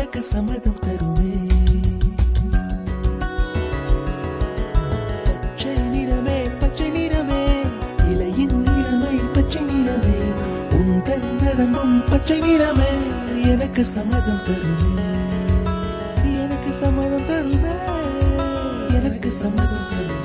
எனக்கு சம்மதம் தருமே. பச்சை நிறமே பச்சை நிறமே, இலையின் நிறமை பச்சை நிறமே, உந்தன் நரம்பும் பச்சை நிறமே, எனக்கு சம்மதம் தருமே, எனக்கு சம்மதம் தருமே, எனக்கு சம்மதம் தருமே.